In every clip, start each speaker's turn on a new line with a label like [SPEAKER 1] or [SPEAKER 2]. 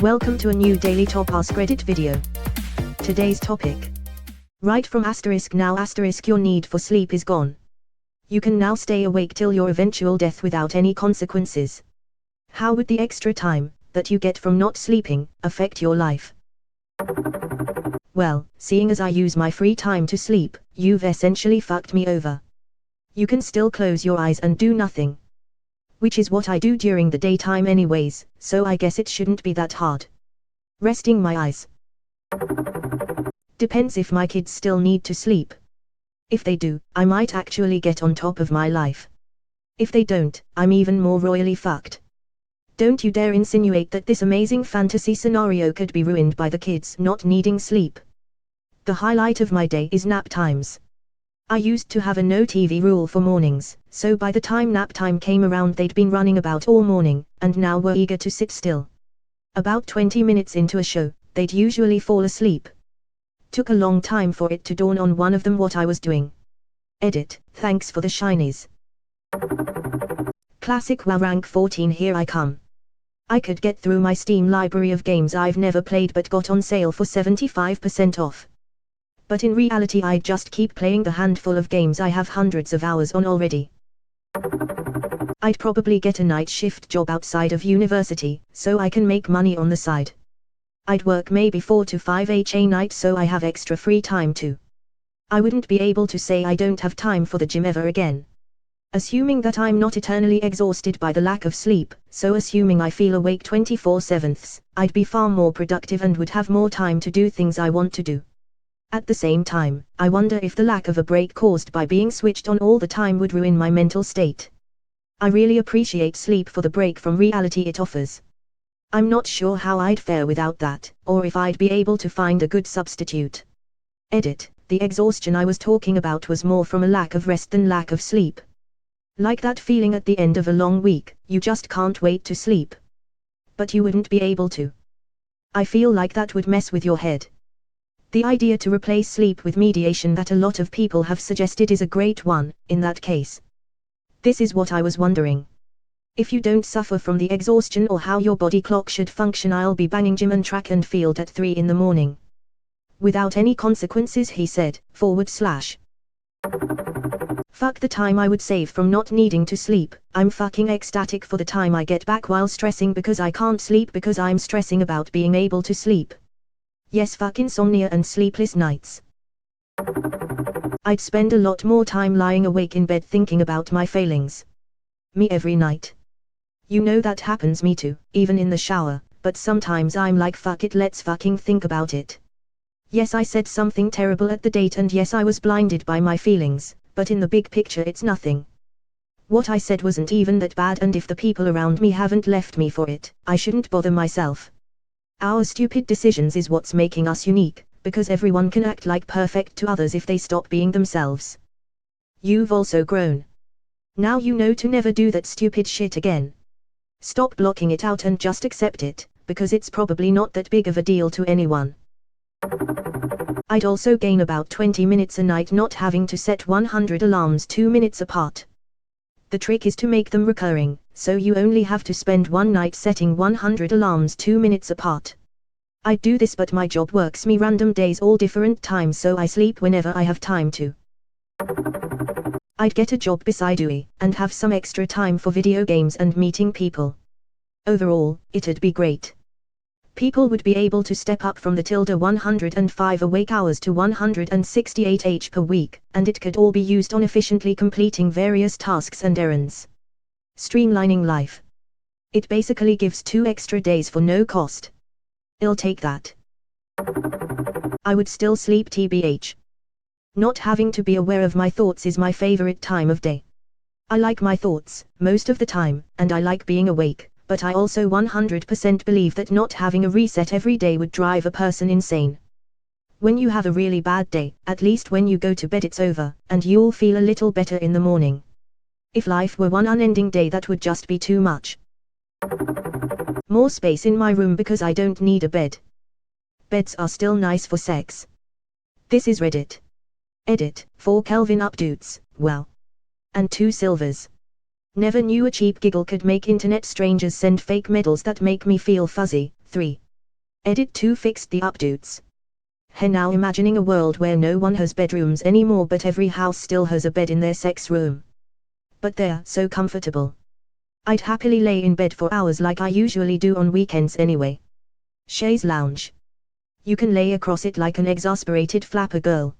[SPEAKER 1] Welcome to a new daily top Askreddit video. Today's topic. Right from now your need for sleep is gone. You can now stay awake till your eventual death without any consequences. How would the extra time that you get from not sleeping affect your life? Well, seeing as I use my free time to sleep, you've essentially fucked me over. You can still close your eyes and do nothing. Which is what I do during the daytime anyways, so I guess it shouldn't be that hard. Resting my eyes. Depends if my kids still need to sleep. If they do, I might actually get on top of my life. If they don't, I'm even more royally fucked. Don't you dare insinuate that this amazing fantasy scenario could be ruined by the kids not needing sleep. The highlight of my day is nap times. I used to have a no TV rule for mornings, so by the time nap time came around they'd been running about all morning, and now were eager to sit still. About 20 minutes into a show, they'd usually fall asleep. Took a long time for it to dawn on one of them what I was doing. Edit, thanks for the shinies. Classic WoW rank 14 here I come. I could get through my Steam library of games I've never played but got on sale for 75% off. But in reality I'd just keep playing the handful of games I have hundreds of hours on already. I'd probably get a night shift job outside of university, so I can make money on the side. I'd work maybe 4 to 5 hours a night so I have extra free time too. I wouldn't be able to say I don't have time for the gym ever again. Assuming that I'm not eternally exhausted by the lack of sleep, so assuming I feel awake 24/7, I'd be far more productive and would have more time to do things I want to do. At the same time, I wonder if the lack of a break caused by being switched on all the time would ruin my mental state. I really appreciate sleep for the break from reality it offers. I'm not sure how I'd fare without that, or if I'd be able to find a good substitute. Edit, the exhaustion I was talking about was more from a lack of rest than lack of sleep. Like that feeling at the end of a long week, you just can't wait to sleep. But you wouldn't be able to. I feel like that would mess with your head. The idea to replace sleep with mediation that a lot of people have suggested is a great one, in that case. This is what I was wondering. If you don't suffer from the exhaustion or how your body clock should function, I'll be banging gym and track and field at 3 in the morning. Without any consequences, he said, /. Fuck the time I would save from not needing to sleep. I'm fucking ecstatic for the time I get back while stressing because I can't sleep because I'm stressing about being able to sleep. Yes, fuck insomnia and sleepless nights. I'd spend a lot more time lying awake in bed thinking about my failings. Me every night. You know that happens me too, even in the shower, but sometimes I'm like fuck it, let's fucking think about it. Yes, I said something terrible at the date and yes, I was blinded by my feelings, but in the big picture it's nothing. What I said wasn't even that bad, and if the people around me haven't left me for it, I shouldn't bother myself. Our stupid decisions is what's making us unique, because everyone can act like perfect to others if they stop being themselves. You've also grown. Now you know to never do that stupid shit again. Stop blocking it out and just accept it, because it's probably not that big of a deal to anyone. I'd also gain about 20 minutes a night not having to set 100 alarms 2 minutes apart. The trick is to make them recurring, so you only have to spend one night setting 100 alarms 2 minutes apart. I do this but my job works me random days all different times so I sleep whenever I have time to. I'd get a job beside UE, and have some extra time for video games and meeting people. Overall, it'd be great. People would be able to step up from the 105 awake hours to 168 hours per week, and it could all be used on efficiently completing various tasks and errands. Streamlining life. It basically gives 2 extra days for no cost. I'll take that. I would still sleep tbh. Not having to be aware of my thoughts is my favorite time of day. I like my thoughts, most of the time, and I like being awake. But I also 100% believe that not having a reset every day would drive a person insane. When you have a really bad day, at least when you go to bed it's over, and you'll feel a little better in the morning. If life were one unending day that would just be too much. More space in my room because I don't need a bed. Beds are still nice for sex. This is Reddit. Edit, 4 Kelvin updates, well. And 2 silvers. Never knew a cheap giggle could make internet strangers send fake medals that make me feel fuzzy. 3. Edit 2 fixed the updates. He now imagining a world where no one has bedrooms anymore but every house still has a bed in their sex room. But they're so comfortable. I'd happily lay in bed for hours like I usually do on weekends anyway. Chaise lounge. You can lay across it like an exasperated flapper girl.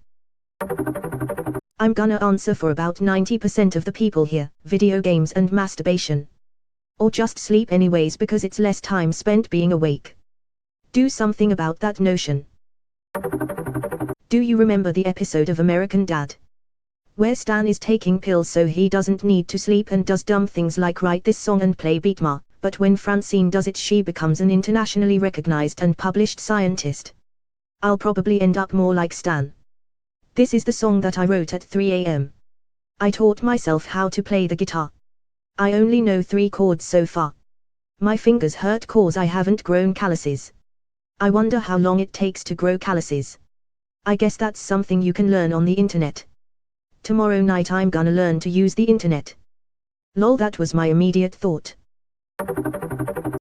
[SPEAKER 1] I'm gonna answer for about 90% of the people here, video games and masturbation. Or just sleep anyways because it's less time spent being awake. Do something about that notion. Do you remember the episode of American Dad? Where Stan is taking pills so he doesn't need to sleep and does dumb things like write this song and play Beatma, but when Francine does it she becomes an internationally recognized and published scientist. I'll probably end up more like Stan. This is the song that I wrote at 3 a.m. I taught myself how to play the guitar. I only know 3 chords so far. My fingers hurt cause I haven't grown calluses. I wonder how long it takes to grow calluses. I guess that's something you can learn on the internet. Tomorrow night I'm gonna learn to use the internet. Lol, that was my immediate thought.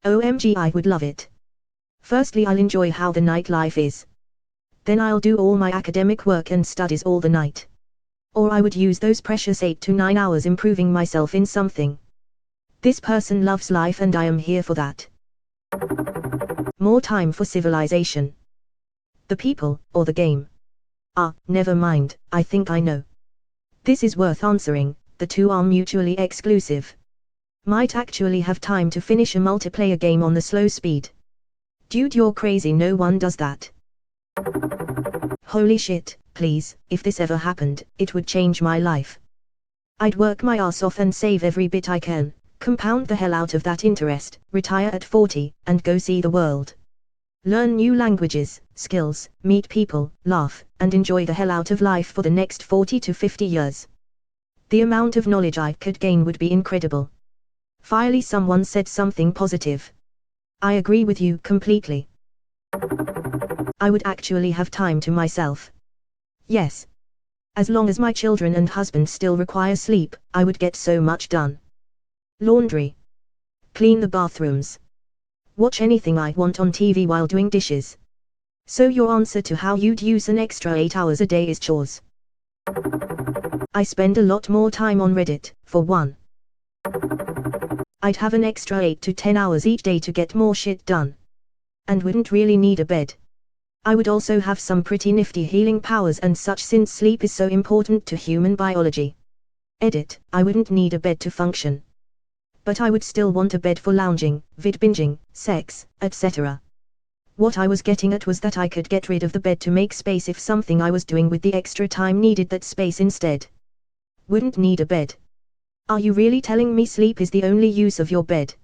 [SPEAKER 1] OMG, I would love it. Firstly, I'll enjoy how the nightlife is. Then I'll do all my academic work and studies all the night. Or I would use those precious 8 to 9 hours improving myself in something. This person loves life and I am here for that. More time for civilization. The people, or the game? Ah, never mind, I think I know. This is worth answering, the two are mutually exclusive. Might actually have time to finish a multiplayer game on the slow speed. Dude, you're crazy, no one does that. Holy shit, please, if this ever happened, it would change my life. I'd work my ass off and save every bit I can, compound the hell out of that interest, retire at 40, and go see the world. Learn new languages, skills, meet people, laugh, and enjoy the hell out of life for the next 40 to 50 years. The amount of knowledge I could gain would be incredible. Finally, someone said something positive. I agree with you completely. I would actually have time to myself. Yes. As long as my children and husband still require sleep, I would get so much done. Laundry. Clean the bathrooms. Watch anything I want on TV while doing dishes. So your answer to how you'd use an extra 8 hours a day is chores. I spend a lot more time on Reddit, for one. I'd have an extra 8 to 10 hours each day to get more shit done. And wouldn't really need a bed. I would also have some pretty nifty healing powers and such since sleep is so important to human biology. Edit, I wouldn't need a bed to function. But I would still want a bed for lounging, vid binging, sex, etc. What I was getting at was that I could get rid of the bed to make space if something I was doing with the extra time needed that space instead. Wouldn't need a bed. Are you really telling me sleep is the only use of your bed?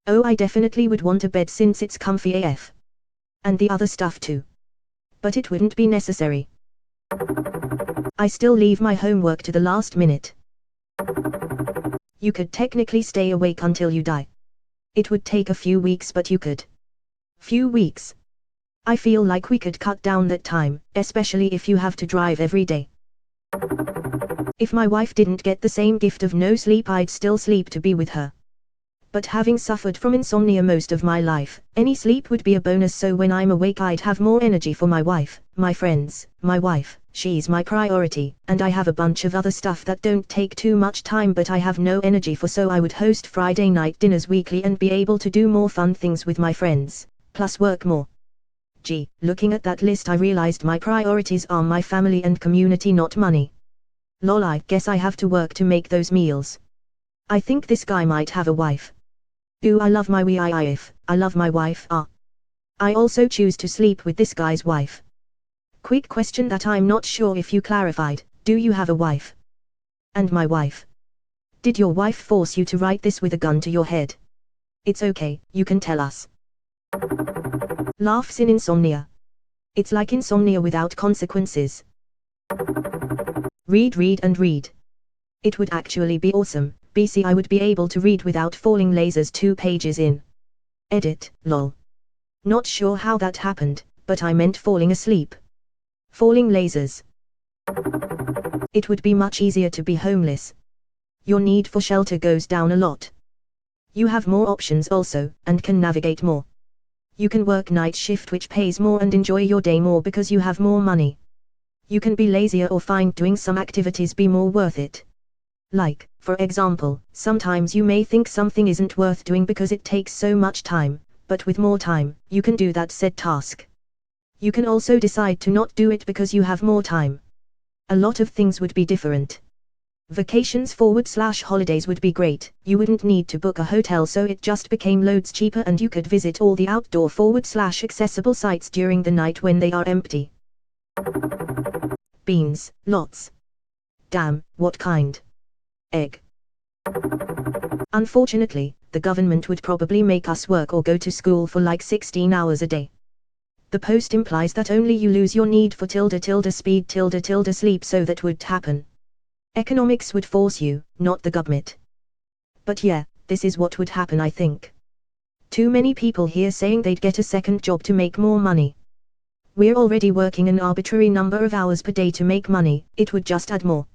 [SPEAKER 1] Oh, I definitely would want a bed since it's comfy AF. And the other stuff too. But it wouldn't be necessary. I still leave my homework to the last minute. You could technically stay awake until you die. It would take a few weeks, but you could. Few weeks. I feel like we could cut down that time, especially if you have to drive every day. If my wife didn't get the same gift of no sleep, I'd still sleep to be with her. But having suffered from insomnia most of my life, any sleep would be a bonus, so when I'm awake I'd have more energy for my wife, my friends, my wife, she's my priority, and I have a bunch of other stuff that don't take too much time but I have no energy for, so I would host Friday night dinners weekly and be able to do more fun things with my friends, plus work more. Gee, looking at that list I realized my priorities are my family and community, not money. Lol, I guess I have to work to make those meals. I think this guy might have a wife. Ooh, I love my wife, I love my wife, I also choose to sleep with this guy's wife. Quick question that I'm not sure if you clarified, do you have a wife? And my wife. Did your wife force you to write this with a gun to your head? It's okay, you can tell us. Laughs in insomnia. It's like insomnia without consequences. Read and read. It would actually be awesome. BC, I would be able to read without falling lasers 2 pages in. Edit, lol. Not sure how that happened, but I meant falling asleep. Falling lasers. It would be much easier to be homeless. Your need for shelter goes down a lot. You have more options also, and can navigate more. You can work night shift which pays more and enjoy your day more because you have more money. You can be lazier or find doing some activities be more worth it. Like, for example, sometimes you may think something isn't worth doing because it takes so much time, but with more time, you can do that said task. You can also decide to not do it because you have more time. A lot of things would be different. Vacations/holidays would be great, you wouldn't need to book a hotel so it just became loads cheaper and you could visit all the outdoor/accessible sites during the night when they are empty. Beans, lots. Damn, what kind? Egg. Unfortunately, the government would probably make us work or go to school for like 16 hours a day. The post implies that only you lose your need for ~speed ~sleep so that would happen. Economics would force you, not the government. But yeah, this is what would happen I think. Too many people here saying they'd get a second job to make more money. We're already working an arbitrary number of hours per day to make money, it would just add more.